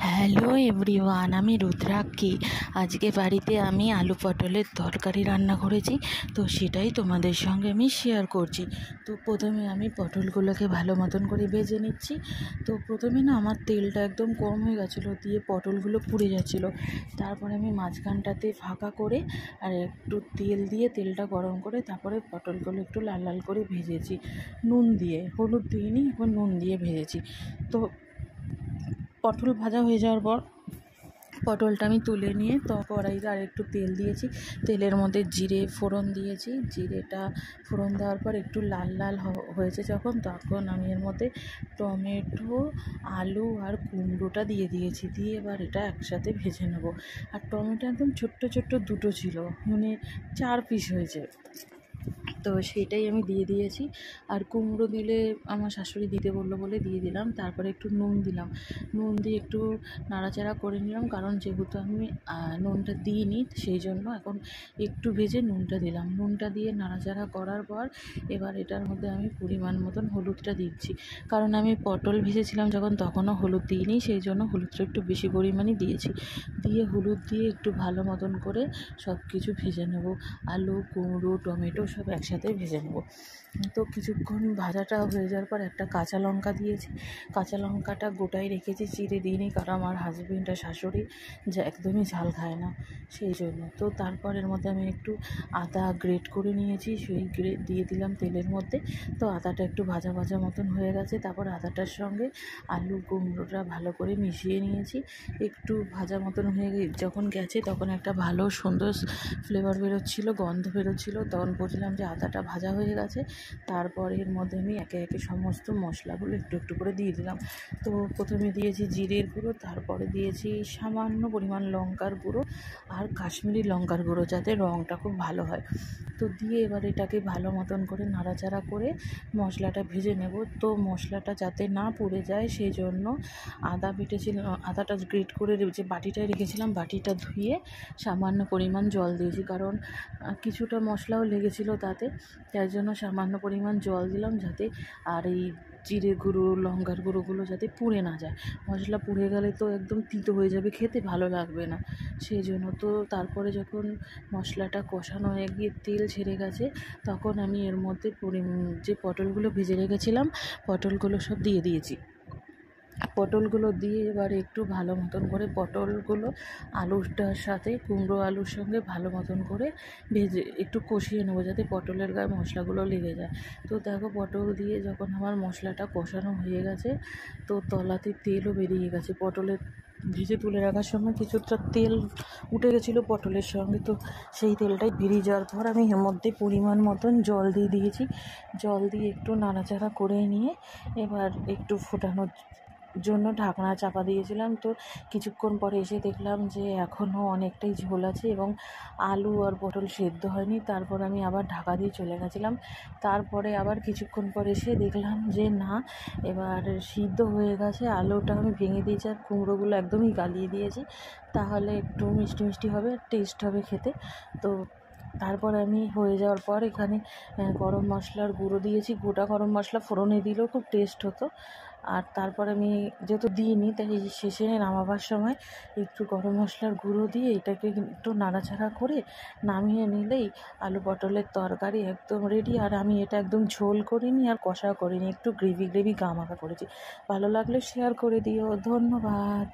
Hello everyone, আমি রুদ্রাক্ষী। আজকে বাড়িতে আমি আলু পটলের তরকারি রান্না করেছি, তো সেটাই তোমাদের সঙ্গে আমি শেয়ার করছি। তো প্রথমে আমি পটলগুলোকে ভালো মতন করে ভেজে নিচ্ছি। তো প্রথমে না আমার তেলটা একদম কম হয়ে গেছিলো, দিয়ে পটলগুলো পুড়ে যাচ্ছিলো। তারপরে আমি মাঝখানটাতে ফাঁকা করে আর একটু তেল দিয়ে তেলটা গরম করে তারপরে পটলগুলো একটু লাল লাল করে ভেজেছি, নুন দিয়ে, হলুদ দিইনি, এখন নুন দিয়ে ভেজেছি। তো পটল ভাজা হয়ে যাওয়ার পর পটলটা আমি তুলে নিয়ে কড়াইতে আর একটু তেল দিয়েছি, তেলের মধ্যে জিরে ফোড়ন দিয়েছি। জিরেটা ফোড়ন দেওয়ার পর একটু লাল লাল হয়েছে যখন, তখন আমি এর মধ্যে টমেটো, আলু আর কুমড়োটা দিয়ে দিয়েছি। দিয়ে এবার এটা একসাথে ভেজে নেব। আর টমেটো একদম ছোট্ট ছোট্ট দুটো ছিল, মানে 4 পিস হয়েছে, তো সেটাই আমি দিয়ে দিয়েছি। আর কুমড়ো দিলে আমার শাশুড়ি দিতে বললো বলে দিয়ে দিলাম। তারপরে একটু নুন দিলাম, নুন দিয়ে একটু নাড়াচাড়া করে নিলাম, কারণ যেহেতু আমি নুনটা দিইনি সেই জন্য এখন একটু ভেজে নুনটা দিলাম। নুনটা দিয়ে নাড়াচাড়া করার পর এবার এটার মধ্যে আমি পরিমাণ মতন হলুদটা দিচ্ছি, কারণ আমি পটল ভেজেছিলাম যখন তখনও হলুদ দিইনি, সেই জন্য হলুদটা একটু বেশি পরিমাণে দিয়েছি। দিয়ে হলুদ দিয়ে একটু ভালো মতন করে সব কিছু ভেজে নেব। আলু, কুমড়ো, টমেটো সব একসাথে ভেজে নেব। তো কিছুক্ষণ ভাজাটা হয়ে যাওয়ার পর একটা কাঁচা লঙ্কা দিয়েছি। কাঁচা লঙ্কাটা গোটাই রেখেছি, চিড়ে দিইনি, কারণ আমার হাজবেন্ড আর শাশুড়ি যা একদমই ঝাল খায় না, সেই জন্য। তো তারপর এর মধ্যে আমি একটু আদা গ্রেট করে নিয়েছি, সেই গ্রেট দিয়ে দিলাম তেলের মধ্যে। তো আদাটা একটু ভাজা ভাজা মতন হয়ে গেছে, তারপর আদাটার সঙ্গে আলু কুমড়োটা ভালো করে মিশিয়ে নিয়েছি। একটু ভাজা মতন হয়ে যখন গেছে তখন একটা ভালো সুন্দর ফ্লেভার বেরোচ্ছিল, গন্ধ বেরোচ্ছিল, তখন বুঝলাম যে আদাটা ভাজা হয়ে গেছে। তারপরে এর মধ্যে আমি একে একে সমস্ত মশলাগুলো একটু একটু করে দিয়ে দিলাম। তো প্রথমে দিয়েছি জিরের গুঁড়ো, তারপরে দিয়েছি সামান্য পরিমাণ লঙ্কার গুঁড়ো আর কাশ্মীরি লঙ্কার গুঁড়ো, যাতে রঙটা খুব ভালো হয়। তো দিয়ে এবার এটাকে ভালো মতন করে নাড়াচাড়া করে মশলাটা ভেজে নেব। তো মশলাটা যাতে না পুড়ে যায় সেই জন্য আদা বেটেছিলাম, আদাটা গ্রেট করে যে বাটিটায় রেখেছিলাম, বাটিটা ধুয়ে সামান্য পরিমাণ জল দিয়েছি, কারণ কিছুটা মশলাও লেগেছিলো তাতে, তাই জন্য সামান্য পরিমাণ জল দিলাম, যাতে আর এই জিরে গুঁড়ো লঙ্কার গুঁড়োগুলো যাতে পুড়ে না যায়। মশলা পুড়ে গেলে তো একদম তিতো হয়ে যাবে, খেতে ভালো লাগবে না, সেই জন্য। তো তারপরে যখন মশলাটা কষানো হয়ে গিয়ে তেল ছেড়ে গেছে, তখন আমি এর মধ্যে যে পটলগুলো ভেজে রেখেছিলাম পটলগুলো সব দিয়ে দিয়েছি। পটলগুলো দিয়ে এবার একটু ভালো মতন করে পটলগুলো আলুটার সাথে কুমড়ো আলুর সঙ্গে ভালো মতন করে ভেজে একটু কষিয়ে নেবো, যাতে পটলের গায়ে মশলাগুলো লেগে যায়। তো দেখো পটল দিয়ে যখন আমার মশলাটা কষানো হয়ে গেছে, তো তলাতে তেলও বেরিয়ে গেছে। পটলের ভেজে তুলে রাখার সময় কিছুটা তেল উঠে গেছিলো পটলের সঙ্গে, তো সেই তেলটাই বেরিয়ে যাওয়ার পর আমি এর মধ্যে পরিমাণ মতন জল দিয়ে দিয়েছি। জল দিয়ে একটু নাড়াচাড়া করে নিয়ে এবার একটু ফোটানোর জন্য ঢাকনা চাপা দিয়েছিলাম। তো কিছুক্ষণ পরে এসে দেখলাম যে এখনও অনেকটাই ঝোল আছে এবং আলু আর পটল সেদ্ধ হয়নি। তারপর আমি আবার ঢাকা দিয়ে চলে গেছিলাম। তারপরে আবার কিছুক্ষণ পরে এসে দেখলাম যে না, এবার সিদ্ধ হয়ে গেছে। আলুটা আমি ভেঙে দিয়েছি আর কুমড়োগুলো একদমই গালিয়ে দিয়েছি, তাহলে একটু মিষ্টি মিষ্টি হবে, টেস্ট হবে খেতে। তো তারপর আমি হয়ে যাওয়ার পর এখানে গরম মশলার গুঁড়ো দিয়েছি, গোটা গরম মশলা ফোড়নে দিলেও খুব টেস্ট হতো। আর তারপর আমি যেহেতু দিইনি, তাই শেষে নামাবার সময় একটু গরম মশলার গুঁড়ো দিয়ে এটাকে একটু নাড়াচাড়া করে নামিয়ে নিলেই আলু পটলের তরকারি একদম রেডি। আর আমি এটা একদম ঝোল করিনি আর কষা করিনি, একটু গ্রেভি গ্রেভি গা মাখা করেছি। ভালো লাগলে শেয়ার করে দিও, ধন্যবাদ।